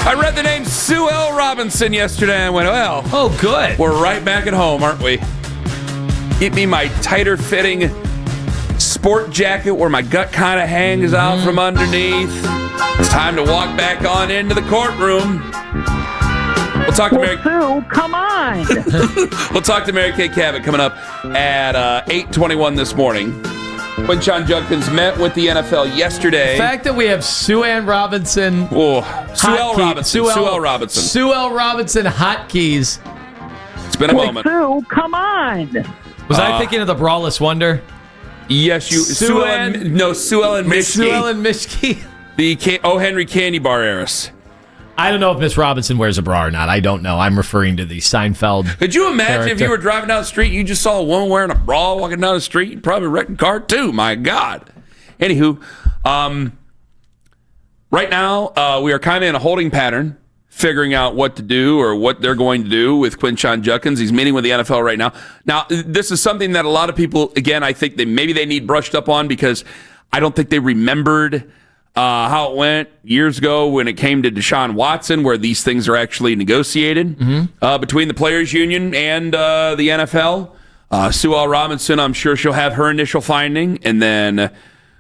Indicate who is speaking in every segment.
Speaker 1: I read the name Sue L. Robinson yesterday and went, well,
Speaker 2: oh, good.
Speaker 1: We're right back at home, aren't we? Keep me my tighter fitting sport jacket where my gut kind of hangs out from underneath. It's time to walk back on into the courtroom. We'll talk to Mary.
Speaker 3: Sue, come on.
Speaker 1: We'll talk to Mary Kay Cabot coming up at 8:21 this morning. Quinshon Judkins met with the NFL yesterday.
Speaker 2: The fact that we have Sue Ann Robinson.
Speaker 1: Oh, Sue L. Robinson. Sue L. Robinson.
Speaker 2: Sue L. Robinson hotkeys.
Speaker 1: It's been a moment.
Speaker 3: Sue, come on.
Speaker 2: Was I thinking of the Brawless Wonder?
Speaker 1: Yes, you. Sue Ellen Mishke.
Speaker 2: Sue Ellen Mishke.
Speaker 1: The O. Henry Candy Bar heiress.
Speaker 2: I don't know if Miss Robinson wears a bra or not. I don't know. I'm referring to the Seinfeld.
Speaker 1: Could you imagine
Speaker 2: character.
Speaker 1: if you were driving down the street and you just saw a woman wearing a bra walking down the street? You'd probably wreck a car too. My God. Anywho, right now we are kind of in a holding pattern, figuring out what to do or what they're going to do with Quinshon Judkins. He's meeting with the NFL right now. Now, this is something that a lot of people, again, I think maybe they need brushed up on because I don't think they remembered how it went years ago when it came to Deshaun Watson, where these things are actually negotiated between the Players Union and the NFL. Sue L. Robinson, I'm sure she'll have her initial finding, and then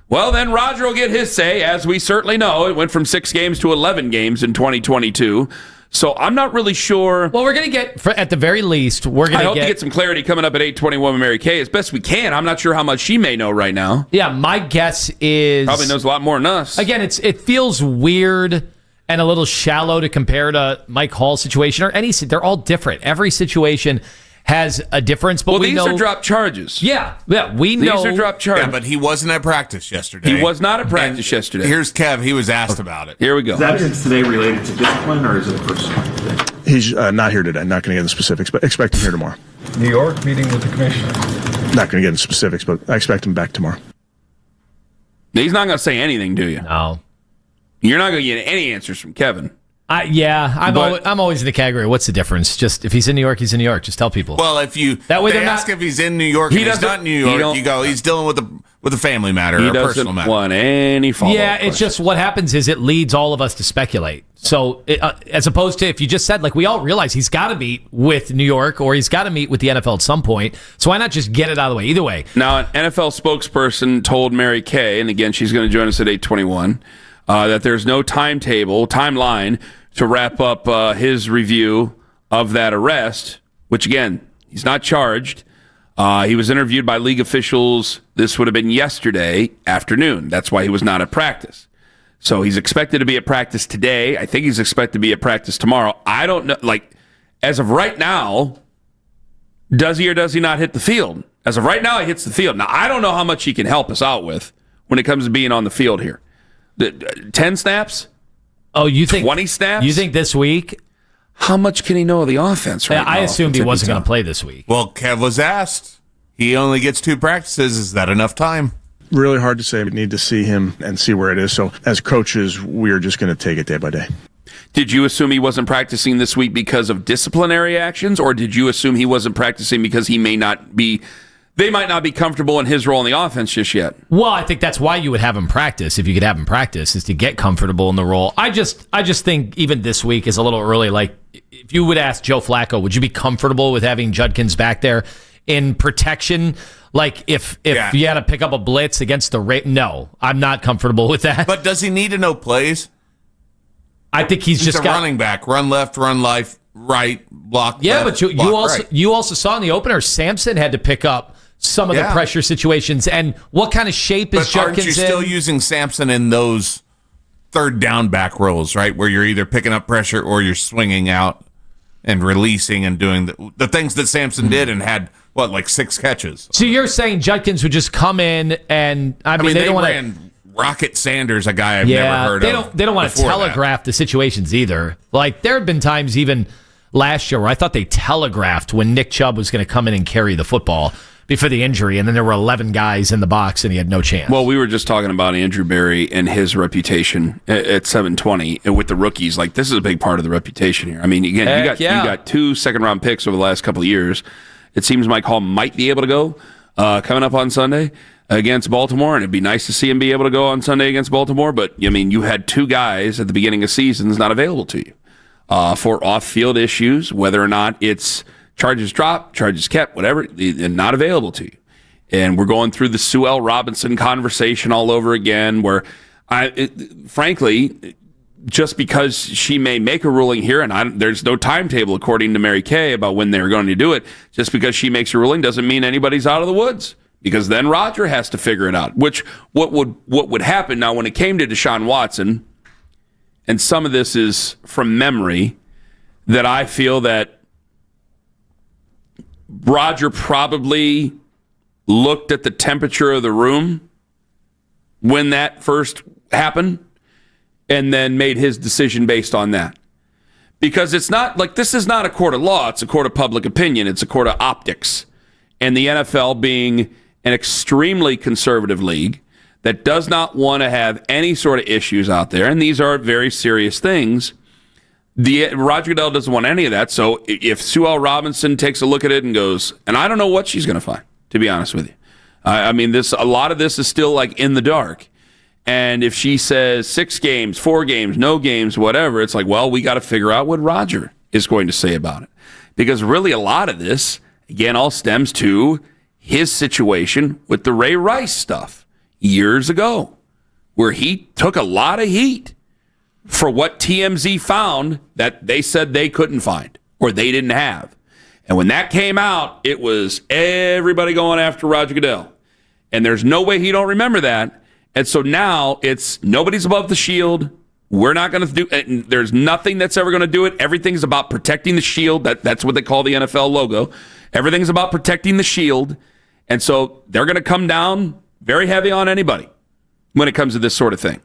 Speaker 1: Roger will get his say, as we certainly know. It went from 6 games to 11 games in 2022. So I'm not really sure.
Speaker 2: Well, we're going to get, at the very least,
Speaker 1: I hope to get some clarity coming up at 8:21 with Mary Kay as best we can. I'm not sure how much she may know right now.
Speaker 2: Yeah, my guess is...
Speaker 1: Probably knows a lot more than us.
Speaker 2: Again, it feels weird and a little shallow to compare to Mike Hall's situation or any... They're all different. Every situation has a difference, but
Speaker 1: these are dropped charges.
Speaker 2: Yeah, we know.
Speaker 1: These are dropped charges.
Speaker 4: Yeah, but he wasn't at practice yesterday.
Speaker 1: He was not at practice yesterday.
Speaker 4: Here's Kev. He was asked about it.
Speaker 1: Here we go.
Speaker 5: Is that evidence today related to discipline or is it personal?
Speaker 6: He's not here today. Not going to get into specifics, but expect him here tomorrow.
Speaker 7: New York meeting with the commissioner.
Speaker 6: Not going to get into specifics, but I expect him back tomorrow.
Speaker 1: He's not going to say anything, do you?
Speaker 2: No.
Speaker 1: You're not going to get any answers from Kevin.
Speaker 2: I'm always in the category. What's the difference? Just if he's in New York, he's in New York. Just tell people.
Speaker 4: Well, if you they ask if he's in New York, and he's not in New York, you go, he's dealing with a family matter or a personal matter.
Speaker 1: He doesn't want any follow-up.
Speaker 2: Yeah, it's just what happens is it leads all of us to speculate. So as opposed to if you just said, like, we all realize he's got to meet with New York or he's got to meet with the NFL at some point. So why not just get it out of the way? Either way.
Speaker 1: Now, an NFL spokesperson told Mary Kay, and again, she's going to join us at 8:21, that there's no timeline to wrap up his review of that arrest, which, again, he's not charged. He was interviewed by league officials. This would have been yesterday afternoon. That's why he was not at practice. So he's expected to be at practice today. I think he's expected to be at practice tomorrow. I don't know. Like, as of right now, does he or does he not hit the field? As of right now, he hits the field. Now, I don't know how much he can help us out with when it comes to being on the field here. 10 snaps?
Speaker 2: Oh, you think
Speaker 1: 20 snaps?
Speaker 2: You think this week?
Speaker 1: How much can he know of the offense right now?
Speaker 2: I assumed he wasn't going to play this week.
Speaker 4: Well, Kev was asked. He only gets 2 practices. Is that enough time?
Speaker 6: Really hard to say. We need to see him and see where it is. So as coaches, we are just going to take it day by day.
Speaker 1: Did you assume he wasn't practicing this week because of disciplinary actions, or did you assume he wasn't practicing because they might not be comfortable in his role in the offense just yet?
Speaker 2: Well, I think that's why you would have him practice, if you could have him practice, is to get comfortable in the role. I just think even this week is a little early. Like, if you would ask Joe Flacco, would you be comfortable with having Judkins back there in protection? Like, if you had to pick up a blitz against the No, I'm not comfortable with that.
Speaker 4: But does he need to know plays?
Speaker 2: I think he's just
Speaker 4: a running back. Run left, run right, block
Speaker 2: Yeah,
Speaker 4: left,
Speaker 2: but you also saw in the opener, Sampson had to pick up some of the pressure situations. And what kind of shape is Judkins in?
Speaker 4: Aren't you still using Sampson in those third down back roles, right, where you're either picking up pressure or you're swinging out and releasing and doing the things that Sampson did and had, like 6 catches?
Speaker 2: So you're saying Judkins would just come in and, I mean they don't want to...
Speaker 4: Rocket Sanders, a guy I've never heard of.
Speaker 2: They don't want to telegraph the situations either. Like, there have been times even last year where I thought they telegraphed when Nick Chubb was going to come in and carry the football before the injury, and then there were 11 guys in the box and he had no chance. Well,
Speaker 1: we were just talking about Andrew Berry and his reputation at 720 with the rookies. Like, this is a big part of the reputation here. I mean, again, you got 2 second-round picks over the last couple of years. It seems Mike Hall might be able to go coming up on Sunday. against Baltimore, and it'd be nice to see him be able to go on Sunday against Baltimore. But, I mean, you had two guys at the beginning of seasons not available to you for off-field issues, whether or not it's charges dropped, charges kept, whatever, and not available to you. And we're going through the Sue L. Robinson conversation all over again, where, frankly, just because she may make a ruling here, and there's no timetable according to Mary Kay about when they're going to do it, just because she makes a ruling doesn't mean anybody's out of the woods, because then Roger has to figure it out. Which what would happen now when it came to Deshaun Watson, and some of this is from memory, that I feel that Roger probably looked at the temperature of the room when that first happened, and then made his decision based on that. Because it's not like, this is not a court of law, it's a court of public opinion, it's a court of optics. And the NFL being an extremely conservative league that does not want to have any sort of issues out there, and these are very serious things, Roger Goodell doesn't want any of that. So if Sue L. Robinson takes a look at it and goes, and I don't know what she's going to find, to be honest with you. I mean, a lot of this is still like in the dark. And if she says 6 games, 4 games, no games, whatever, it's like, well, we got to figure out what Roger is going to say about it. Because really a lot of this, again, all stems to his situation with the Ray Rice stuff years ago, where he took a lot of heat for what TMZ found that they said they couldn't find or they didn't have. And when that came out, it was everybody going after Roger Goodell. And there's no way he don't remember that. And so now it's nobody's above the shield. We're not going to do it. There's nothing that's ever going to do it. Everything's about protecting the shield. That's what they call the NFL logo. Everything's about protecting the shield. And so they're going to come down very heavy on anybody when it comes to this sort of thing.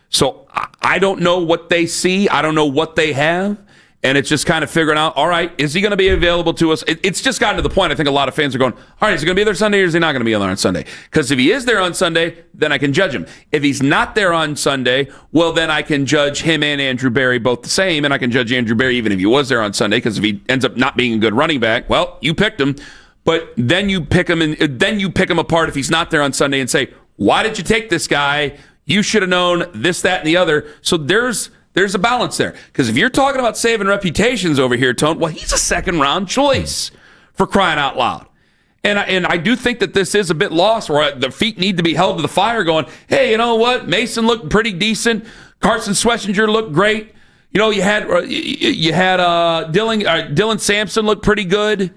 Speaker 1: So I don't know what they see. I don't know what they have. And it's just kind of figuring out, all right, is he going to be available to us? It's just gotten to the point, I think a lot of fans are going, all right, is he going to be there Sunday or is he not going to be there on Sunday? Because if he is there on Sunday, then I can judge him. If he's not there on Sunday, well, then I can judge him and Andrew Berry both the same, and I can judge Andrew Berry even if he was there on Sunday, because if he ends up not being a good running back, well, you picked him. But then you pick him, and then you pick him apart if he's not there on Sunday and say, why did you take this guy? You should have known this, that, and the other. So there's a balance there. Because if you're talking about saving reputations over here, Tone, well, he's a second-round choice, for crying out loud. And I do think that this is a bit lost, where the feet need to be held to the fire going, hey, you know what? Mason looked pretty decent. Carson Schlesinger looked great. You know, you had Dylan Sampson looked pretty good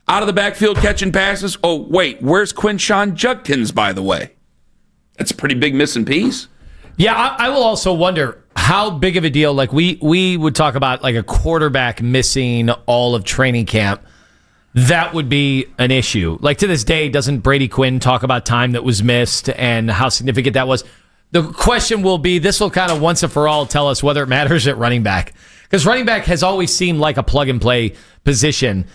Speaker 1: out of the backfield catching passes. Oh, wait, where's Quinshon Judkins, by the way? That's a pretty big missing piece.
Speaker 2: Yeah, I will also wonder how big of a deal, like we would talk about like a quarterback missing all of training camp. That would be an issue. Like to this day, doesn't Brady Quinn talk about time that was missed and how significant that was? The question will be, this will kind of once and for all tell us whether it matters at running back. Because running back has always seemed like a plug-and-play position.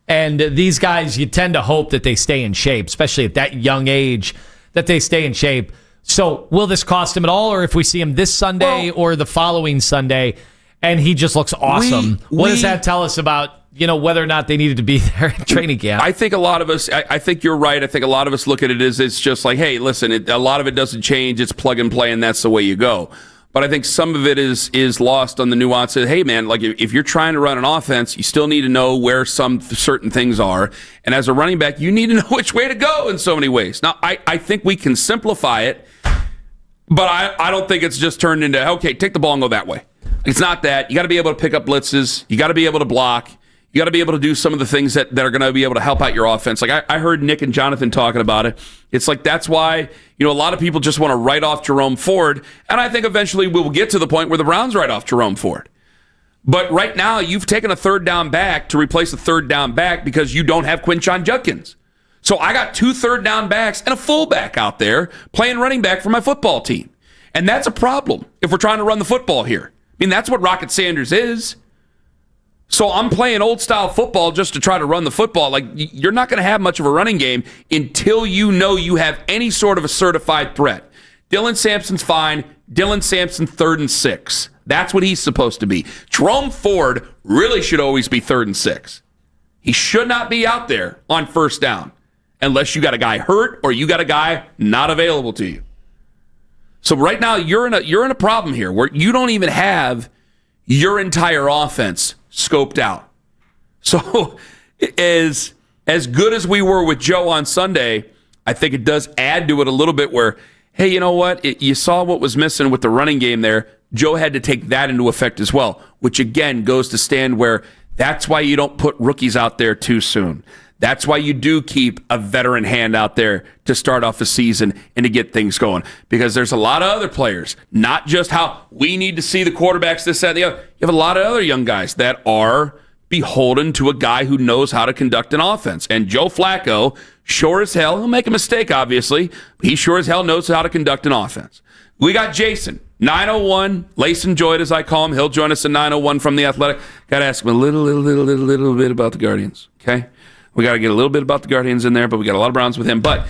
Speaker 2: And these guys, you tend to hope that they stay in shape, especially at that young age, that they stay in shape. So will this cost him at all, or if we see him this Sunday or the following Sunday and he just looks awesome, what does that tell us about, whether or not they needed to be there in training camp?
Speaker 1: I think a lot of us, I think you're right. I think a lot of us look at it as it's just like, hey, listen, a lot of it doesn't change. It's plug and play, and that's the way you go. But I think some of it is lost on the nuance of, hey, man, like if you're trying to run an offense, you still need to know where some certain things are. And as a running back, you need to know which way to go in so many ways. Now, I think we can simplify it, but I don't think it's just turned into, okay, take the ball and go that way. It's not that. You got to be able to pick up blitzes. You got to be able to block. You got to be able to do some of the things that are going to be able to help out your offense. Like I heard Nick and Jonathan talking about it. It's like that's why a lot of people just want to write off Jerome Ford, and I think eventually we will get to the point where the Browns write off Jerome Ford. But right now, you've taken a third down back to replace a third down back because you don't have Quinshon Judkins. So I got 2 third down backs and a fullback out there playing running back for my football team. And that's a problem if we're trying to run the football here. I mean, that's what Rocket Sanders is. So I'm playing old-style football just to try to run the football. Like, you're not going to have much of a running game until you know you have any sort of a certified threat. Dylan Sampson's fine. Dylan Sampson 3rd and 6. That's what he's supposed to be. Jerome Ford really should always be 3rd and 6. He should not be out there on first down. unless you got a guy hurt or you got a guy not available to you. So right now you're in a problem here where you don't even have your entire offense scoped out. So as good as we were with Joe on Sunday, I think it does add to it a little bit where, hey, you know what? You saw what was missing with the running game there. Joe had to take that into effect as well, which again goes to stand where that's why you don't put rookies out there too soon. That's why you do keep a veteran hand out there to start off the season and to get things going. Because there's a lot of other players, not just how we need to see the quarterbacks, this, that, and the other. You have a lot of other young guys that are beholden to a guy who knows how to conduct an offense. And Joe Flacco, sure as hell, he'll make a mistake, obviously, but he sure as hell knows how to conduct an offense. We got Jason, 901, Lace and Joyd, as I call him. He'll join us at 901 from The Athletic. Got to ask him a little bit about the Guardians, okay? We got to get a little bit about the Guardians in there, but we got a lot of Browns with him. But